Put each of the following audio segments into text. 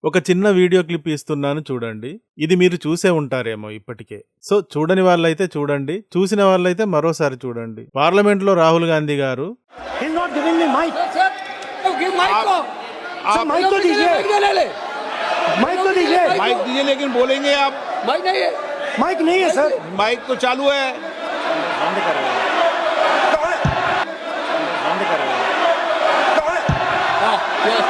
ఒక చిన్న video clip ఇస్తున్నాను చూడండి. ఇది మీరు చూసే ఉంటారేమో ఇప్పటికే. సో, చూడని వాళ్ళైతే చూడండి. చూసిన వాళ్ళైతే మరోసారి చూడండి. పార్లమెంట్‌లో రాహుల్ గాంధీ గారు He's not giving me mic. Sir तो गिव माइक को सर माइक तो दीजिए, ले ले माइक तो दीजिए। माइक दीजिए लेकिन बोलेंगे आप। माइक नहीं है माइक नहीं है सर। माइक तो चालू है। बंद कर रहे हैं। कहाँ है? बंद कर रहे हैं। कहाँ है? हां यस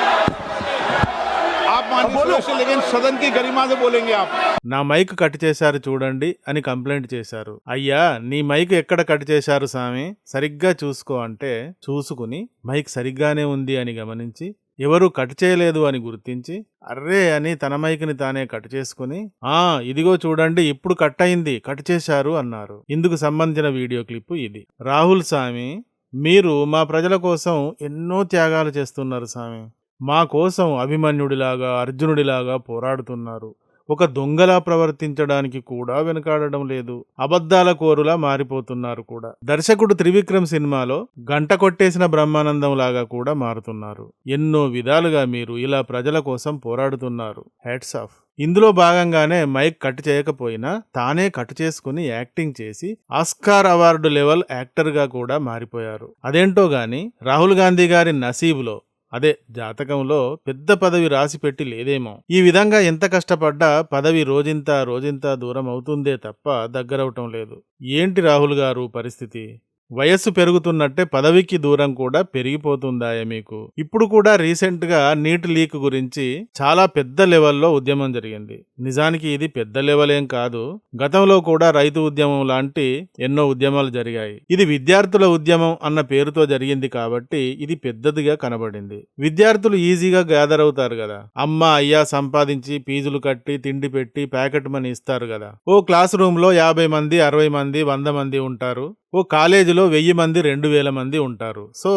आप माननीय सदस्य लेकिन सदन की गरिमा से बोलेंगे आप। నా మైక్ కట్ చేశారు చూడండి అని కంప్లైంట్ చేశారు. అయ్యా నీ మైక్ ఎక్కడ కట్ చేశారు సామి, సరిగ్గా చూసుకో అంటే చూసుకుని మైక్ సరిగ్గానే ఉంది అని గమనించి ఎవరు కట్ చేయలేదు అని గుర్తించి అర్రే అని తన మైక్ని తానే కట్ చేసుకుని ఇదిగో చూడండి ఇప్పుడు కట్ అయింది, కట్ చేశారు అన్నారు. ఇందుకు సంబంధించిన వీడియో క్లిప్ ఇది. రాహుల్ సామి, మీరు మా ప్రజల కోసం ఎన్నో త్యాగాలు చేస్తున్నారు సామి. మా కోసం అభిమన్యుడిలాగా అర్జునుడిలాగా పోరాడుతున్నారు. ఒక దొంగలా ప్రవర్తించడానికి కూడా వెనకాడడం లేదు. అబద్ధాల కోరులా మారిపోతున్నారు కూడా. దర్శకుడు త్రివిక్రమ్ సినిమాలో గంట కొట్టేసిన బ్రహ్మానందం లాగా కూడా మారుతున్నారు. ఎన్నో విధాలుగా మీరు ఇలా ప్రజల కోసం పోరాడుతున్నారు. Hats off. ఇందులో భాగంగానే మైక్ కట్ చేయకపోయినా తానే కట్ చేసుకుని యాక్టింగ్ చేసి ఆస్కార్ అవార్డు లెవెల్ యాక్టర్గా కూడా మారిపోయారు. అదేంటో గాని రాహుల్ గాంధీ గారి నసీబులో అదే జాతకంలో పెద్ద పదవి రాసిపెట్టి లేదేమో. ఈ విధంగా ఎంత కష్టపడ్డా పదవి రోజంతా దూరం అవుతుందే తప్ప దగ్గరవటం లేదు. ఏంటి రాహుల్ గారు పరిస్థితి? వయస్సు పెరుగుతున్నట్టే పదవికి దూరం కూడా పెరిగిపోతుందాయే మీకు? ఇప్పుడు కూడా రీసెంట్ గా నీట్ లీక్ గురించి చాలా పెద్ద లెవెల్లో ఉద్యమం జరిగింది. నిజానికి ఇది పెద్ద లెవెల్ ఏం కాదు. గతంలో కూడా రైతు ఉద్యమం లాంటి ఎన్నో ఉద్యమాలు జరిగాయి. ఇది విద్యార్థుల ఉద్యమం అన్న పేరుతో జరిగింది కాబట్టి ఇది పెద్దదిగా కనబడింది. విద్యార్థులు ఈజీగా గ్యాదర్ అవుతారు కదా. అమ్మ అయ్యా సంపాదించి ఫీజులు కట్టి తిండి పెట్టి ప్యాకెట్ మనీ ఇస్తారు కదా. ఓ క్లాస్ రూమ్ లో 50 మంది 60 మంది 100 మంది ఉంటారు. ఓ కాలేజీలో 1000 మంది 2000 మంది ఉంటారు. సో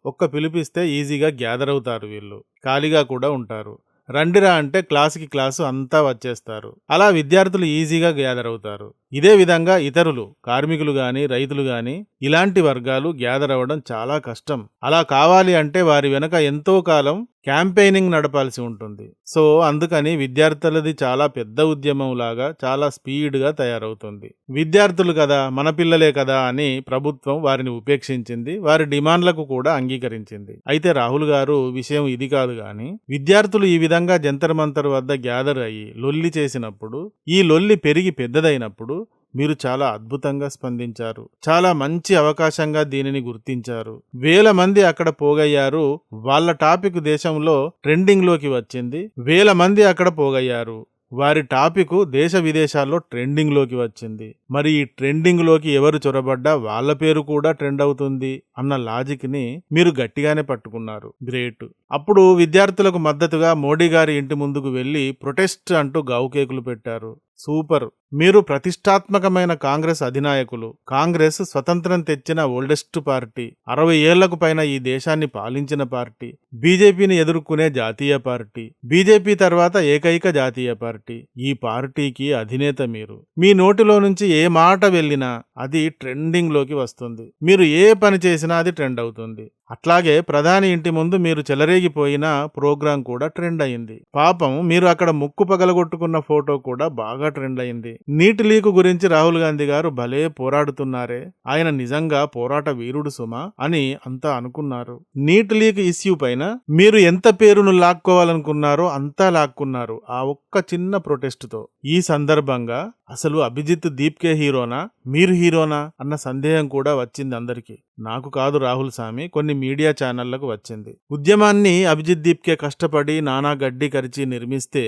ఒక్క పిలిపిస్తే ఈజీగా గ్యాదర్ అవుతారు. వీళ్ళు ఖాళీగా కూడా ఉంటారు. రండిరా అంటే క్లాసు అంతా వచ్చేస్తారు. అలా విద్యార్థులు ఈజీగా గ్యాదర్ అవుతారు. ఇదే విధంగా ఇతరులు కార్మికులు గాని రైతులు గాని ఇలాంటి వర్గాలు గ్యాదర్ అవ్వడం చాలా కష్టం. అలా కావాలి అంటే వారి వెనక ఎంతో కాలం క్యాంపెయినింగ్ నడపాల్సి ఉంటుంది. సో అందుకని విద్యార్థులది చాలా పెద్ద ఉద్యమం లాగా చాలా స్పీడ్గా తయారవుతుంది. విద్యార్థులు కదా మన పిల్లలే కదా అని ప్రభుత్వం వారిని ఉపేక్షించింది. వారి డిమాండ్లకు కూడా అంగీకరించింది. అయితే రాహుల్ గారు విషయం ఇది కాదు గాని విద్యార్థులు ఈ విధంగా జంతర్ మంతర్ వద్ద గ్యాదర్ అయ్యి లొల్లి చేసినప్పుడు, ఈ లొల్లి పెరిగి పెద్దదైనప్పుడు మీరు చాలా అద్భుతంగా స్పందించారు. చాలా మంచి అవకాశంగా దీనిని గుర్తించారు. 1000 మంది అక్కడ పోగయ్యారు. వాళ్ళ టాపిక్ దేశంలో ట్రెండింగ్ లోకి వచ్చింది. 1000 మంది అక్కడ పోగయ్యారు. వారి టాపిక్ దేశ విదేశాల్లో ట్రెండింగ్ లోకి వచ్చింది. మరి ఈ ట్రెండింగ్ లోకి ఎవరు చొరబడ్డా వాళ్ళ పేరు కూడా ట్రెండ్ అవుతుంది అన్న లాజిక్ ని మీరు గట్టిగానే పట్టుకున్నారు. గ్రేట్. అప్పుడు విద్యార్థులకు మద్దతుగా మోడీ గారి ఇంటి ముందుకు వెళ్లి ప్రొటెస్ట్ అంటూ గావుకేకులు పెట్టారు. సూపర్. మీరు ప్రతిష్టాత్మకమైన కాంగ్రెస్ అధినాయకులు. కాంగ్రెస్ స్వతంత్రం తెచ్చిన ఓల్డెస్ట్ పార్టీ. 60 ఏళ్లకు పైన ఈ దేశాన్ని పాలించిన పార్టీ. బీజేపీని ఎదుర్కొనే జాతీయ పార్టీ. బీజేపీ తర్వాత ఏకైక జాతీయ పార్టీ. ఈ పార్టీకి అధినేత మీరు. మీ నోటిలో నుంచి ఏ మాట వెళ్ళినా అది ట్రెండింగ్ లోకి వస్తుంది. మీరు ఏ పని చేసినా అది ట్రెండ్ అవుతుంది. అట్లాగే ప్రధాని ఇంటి ముందు మీరు చెలరేగిపోయిన ప్రోగ్రాం కూడా ట్రెండ్ అయింది. పాపం మీరు అక్కడ ముక్కు పగలగొట్టుకున్న ఫోటో కూడా బాగా ట్రెండ్ అయింది. నీట్ లీక్ గురించి రాహుల్ గాంధీ గారు భలే పోరాడుతున్నారే, ఆయన నిజంగా పోరాట వీరుడు సుమా అని అంతా అనుకున్నారు. నీట్ లీక్ ఇష్యూ పైన మీరు ఎంత పేరును లాక్కోవాలనుకున్నారో అంతా లాక్కున్నారు ఆ ఒక్క చిన్న ప్రొటెస్ట్ తో. ఈ సందర్భంగా అసలు అభిజిత్ దీప్కే హీరోనా మీరు హీరోనా అన్న సందేహం కూడా వచ్చింది అందరికీ. నాకు కాదు రాహుల్ స్వామి, కొన్ని మీడియా ఛానళ్లకు వచ్చింది. ఉద్యమాన్ని అభిజిత్ దీప్కే కష్టపడి నానా గడ్డి కరిచి నిర్మిస్తే,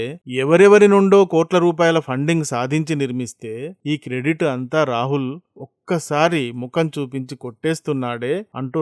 ఎవరెవరి నుండో కోట్ల రూపాయల ఫండింగ్ సాధించి నిర్మిస్తే ఈ క్రెడిట్ అంతా రాహుల్ ఒక్కసారి ముఖం చూపించి కొట్టేస్తున్నాడే అంటూ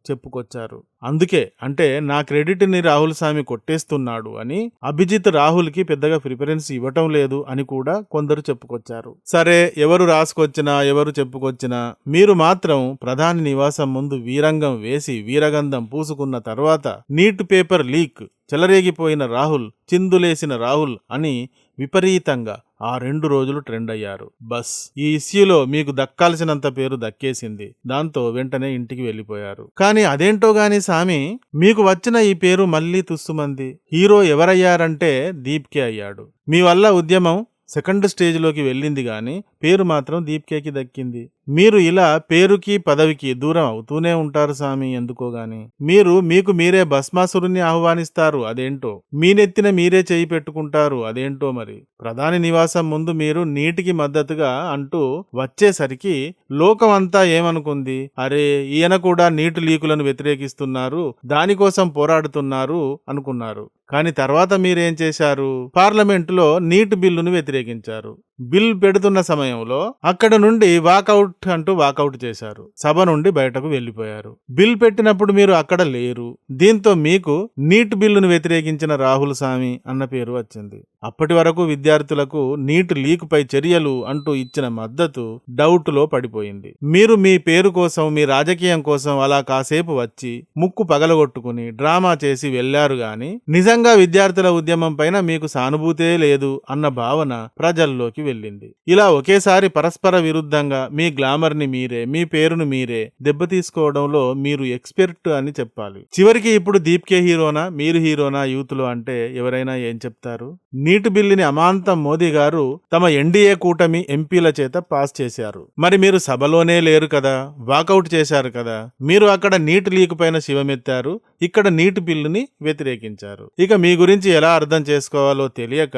చెప్పుకొచ్చారు. అందుకే అంటే నా క్రెడిట్ ని రాహుల్ స్వామి కొట్టేస్తున్నాడు అని అభిజిత్ రాహుల్ కి పెద్దగా ప్రిఫరెన్స్ ఇవ్వటం లేదు అని కూడా కొందరు చెప్పుకొచ్చారు. సరే, ఎవరు రాసుకొచ్చినా ఎవరు చెప్పుకొచ్చినా మీరు మాత్రం ప్రధాని నివాసం ముందు వీరంగం వేసి వీరగంధం పూసుకున్న తర్వాత నీట్ పేపర్ లీక్, చెలరేగిపోయిన రాహుల్, చిందులేసిన రాహుల్ అని విపరీతంగా ఆ 2 రోజులు ట్రెండ్ అయ్యారు. బస్ ఈ ఇష్యూలో మీకు దక్కాల్సినంత పేరు దక్కేసింది. దాంతో వెంటనే ఇంటికి వెళ్ళిపోయారు. కానీ అదేంటో గాని సామి, మీకు వచ్చిన ఈ పేరు మళ్ళీ తుస్సుమంది. హీరో ఎవరయ్యారంటే దీప్కే అయ్యాడు. మీ వల్ల ఉద్యమం సెకండ్ స్టేజ్లోకి వెళ్ళింది గాని పేరు మాత్రం దీప్కేకి దక్కింది. మీరు ఇలా పేరుకి పదవికి దూరం అవుతూనే ఉంటారు సామి, ఎందుకో గాని. మీకు మీరే భస్మాసురుణ్ణి ఆహ్వానిస్తారు, అదేంటో. మీ నెత్తిన మీరే చేయి పెట్టుకుంటారు, అదేంటో మరి. ప్రధాని నివాసం ముందు మీరు నీటికి మద్దతుగా అంటూ వచ్చేసరికి లోకం అంతా ఏమనుకుంది? అరే, ఈయన కూడా నీటి లీకులను వ్యతిరేకిస్తున్నారు, దానికోసం పోరాడుతున్నారు అనుకున్నారు. కానీ తర్వాత మీరేం చేశారు? పార్లమెంటులో నీటి బిల్లును వ్యతిరేకించారు. బిల్ పెడుతున్న సమయంలో అక్కడ నుండి వాకౌట్ అంటూ వాకౌట్ చేశారు. సభ నుండి బయటకు వెళ్లిపోయారు. బిల్ పెట్టినప్పుడు మీరు అక్కడ లేరు. దీంతో మీకు నీట్ బిల్లును వ్యతిరేకించిన రాహుల్ సామి అన్న పేరు వచ్చింది. అప్పటి వరకు విద్యార్థులకు నీట్ లీకుపై చర్యలు అంటూ ఇచ్చిన మద్దతు డౌట్ లో పడిపోయింది. మీరు మీ పేరు కోసం, మీ రాజకీయం కోసం అలా కాసేపు వచ్చి ముక్కు పగలగొట్టుకుని డ్రామా చేసి వెళ్లారు గాని నిజంగా విద్యార్థుల ఉద్యమం పైన మీకు సానుభూతే లేదు అన్న భావన ప్రజల్లోకి వెళ్ళింది. ఇలా ఒకేసారి పరస్పర విరుద్ధంగా మీ గ్లామర్ ని మీరే, మీ పేరును మీరే దెబ్బతీసుకోవడంలో మీరు ఎక్స్పర్ట్ అని చెప్పాలి. చివరికి ఇప్పుడు దీప్కే హీరోనా, మీరు హీరోనా యూత్ లో అంటే ఎవరైనా ఏం చెప్తారు? నీటి బిల్లుని అమాంతం మోదీ గారు తమ ఎన్డీఏ కూటమి ఎంపీల చేత పాస్ చేశారు. మరి మీరు సభలోనే లేరు కదా, వాకౌట్ చేశారు కదా. మీరు అక్కడ నీటి లీక్ పైన శివమెత్తారు, ఇక్కడ నీటి బిల్లుని వ్యతిరేకించారు. ఇక మీ గురించి ఎలా అర్థం చేసుకోవాలో తెలియక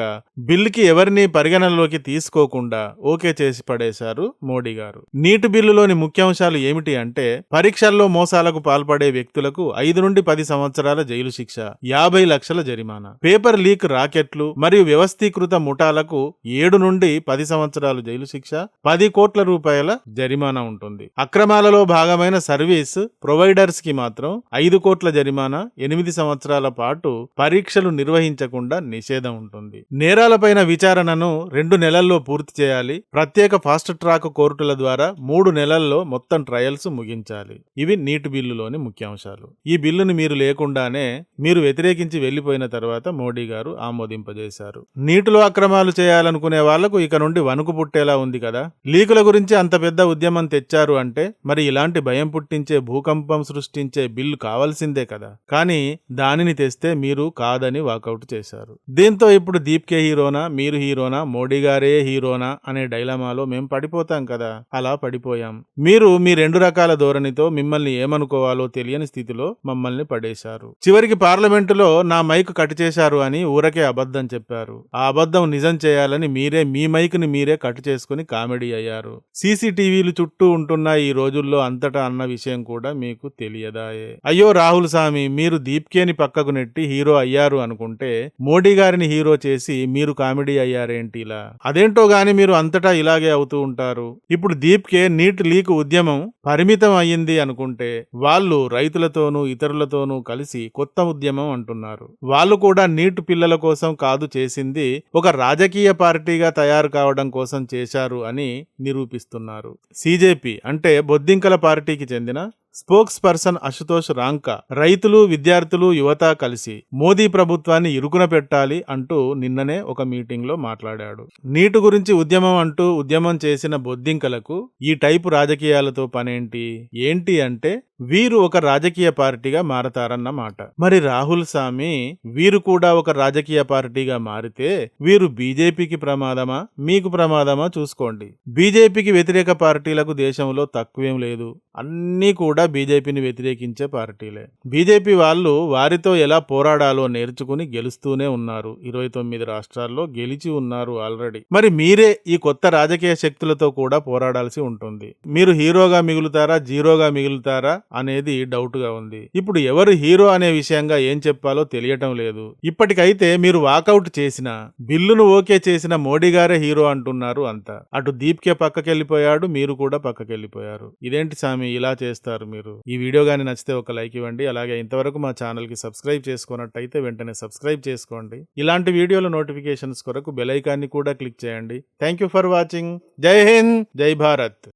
బిల్లుకి ఎవరిని పరిగణనలోకి తీసుకోకుండా ఓకే చేసి పడేశారు మోడీ గారు. నీటి బిల్లులోని ముఖ్యాంశాలు ఏమిటి అంటే, పరీక్షల్లో మోసాలకు పాల్పడే వ్యక్తులకు 5 నుండి 10 సంవత్సరాల జైలు శిక్ష, 50 లక్షల జరిమానా. పేపర్ లీక్ రాకెట్లు మరియు వ్యవస్థీకృత ముఠాలకు 7 నుండి 10 సంవత్సరాలు జైలు శిక్ష, 10 కోట్ల రూపాయల జరిమానా ఉంటుంది. అక్రమాలలో భాగమైన సర్వీస్ ప్రొవైడర్స్ కి మాత్రం 5 కోట్ల జరిమానా, 8 సంవత్సరాల పాటు పరీక్షలు నిర్వహించకుండా నిషేధం ఉంటుంది. నేరాలపైన విచారణను 2 నెలల్లో పూర్తి చేయాలి. ప్రత్యేక ఫాస్ట్ ట్రాక్ కోర్టుల ద్వారా 3 నెలల్లో మొత్తం ట్రయల్స్ ముగించాలి. ఇవి నీటి బిల్లులోని ముఖ్యాంశాలు. ఈ బిల్లును మీరు లేకుండానే, మీరు వ్యతిరేకించి వెళ్లిపోయిన తర్వాత మోడీ గారు ఆమోదింపజేశారు. నీటిలో అక్రమాలు చేయాలనుకునే వాళ్లకు ఇక నుండి వణుకు పుట్టేలా ఉంది కదా. లీకుల గురించి అంత పెద్ద ఉద్యమం తెచ్చారు అంటే మరి ఇలాంటి భయం పుట్టించే, భూకంపం సృష్టించే బిల్లు కావాల్సిందే కదా. కానీ దానిని తెస్తే మీరు కాదని వాకౌట్ చేశారు. దీంతో ఇప్పుడు దీప్కే హీరోనా, మీరు హీరోనా, మోడీ గారే హీరోనా అనే డైలమాలో మేం పడిపోతాం కదా. అలా పడిపోయాం. మీరు మీ 2 రకాల ధోరణితో మిమ్మల్ని ఏమనుకోవాలో తెలియని స్థితిలో మమ్మల్ని పడేశారు. చివరికి పార్లమెంటులో నా మైక్ కట్ చేశారు అని ఊరకే అబద్ధం చెప్పారు. ఆ అబద్ధం నిజం చేయాలని మీరే మీ మైక్ ని మీరే కట్ చేసుకుని కామెడీ అయ్యారు. సీసీటీవీలు చుట్టూ ఉంటున్న ఈ రోజుల్లో అంతటా అన్న విషయం కూడా మీకు తెలియదాయే. అయ్యో రాహుల్ సామి, మీరు దీప్కేని పక్కకు నెట్టి హీరో అయ్యారు అనుకుంటే మోడీ గారిని హీరో చేసి మీరు కామెడీ అయ్యారేంటి ఇలా? అదేంటో గాని మీరు అంతటా ఇలాగే అవుతూ ఉంటారు. ఇప్పుడు దీప్కే నీట్ లీక్ ఉద్యమం పరిమితం అయ్యింది అనుకుంటే వాళ్ళు రైతులతోనూ ఇతరులతోనూ కలిసి కొత్త ఉద్యమం అంటున్నారు. వాళ్ళు కూడా నీట్ పిల్లల కోసం కాదు చేసింది, ఒక రాజకీయ పార్టీగా తయారు కావడం కోసం చేశారు అని నిరూపిస్తున్నారు. సీజేపీ అంటే బొద్దింకల పార్టీకి చెందిన స్పోక్స్ పర్సన్ అశుతోష్ రాంకా రైతులు, విద్యార్థులు, యువత కలిసి మోదీ ప్రభుత్వాన్ని ఇరుకున పెట్టాలి అంటూ నిన్ననే ఒక మీటింగ్ లో మాట్లాడాడు. నీటు గురించి ఉద్యమం అంటూ ఉద్యమం చేసిన బొద్దింకలకు ఈ టైపు రాజకీయాలతో పనేంటి? ఏంటి అంటే వీరు ఒక రాజకీయ పార్టీగా మారతారన్నమాట. మరి రాహుల్ సామి, వీరు కూడా ఒక రాజకీయ పార్టీగా మారితే వీరు బీజేపీకి ప్రమాదమా, మీకు ప్రమాదమా చూసుకోండి. బీజేపీకి వ్యతిరేక పార్టీలకు దేశంలో తక్కువేం లేదు, అన్నీ కూడా బీజేపీని వ్యతిరేకించే పార్టీలే. బీజేపీ వాళ్ళు వారితో ఎలా పోరాడాలో నేర్చుకుని గెలుస్తూనే ఉన్నారు. 29 రాష్ట్రాల్లో గెలిచి ఉన్నారు ఆల్రెడీ. మరి మీరే ఈ కొత్త రాజకీయ శక్తులతో కూడా పోరాడాల్సి ఉంటుంది. మీరు హీరోగా మిగులుతారా, జీరోగా మిగులుతారా అనేది డౌట్ గా ఉంది. ఇప్పుడు ఎవరు హీరో అనే విషయంగా ఏం చెప్పాలో తెలియటం లేదు. ఇప్పటికైతే మీరు వాకౌట్ చేసిన, బిల్లును ఓకే చేసిన మోడీ గారే హీరో అంటున్నారు అంతా. అటు దీప్కే పక్కకెళ్ళిపోయాడు, మీరు కూడా పక్కకెళ్ళిపోయారు. ఇదేంటి సామి ఇలా చేస్తారు మీరు? ఈ వీడియో గాని నచ్చితే ఒక లైక్ ఇవ్వండి. అలాగే ఇంతవరకు మా ఛానల్ కి సబ్స్క్రైబ్ చేసుకున్నట్టయితే వెంటనే సబ్స్క్రైబ్ చేసుకోండి. ఇలాంటి వీడియోల నోటిఫికేషన్స్ కొరకు బెల్ ఐకాన్ని కూడా క్లిక్ చేయండి. Thank you for watching. జై హింద్, జై భారత్.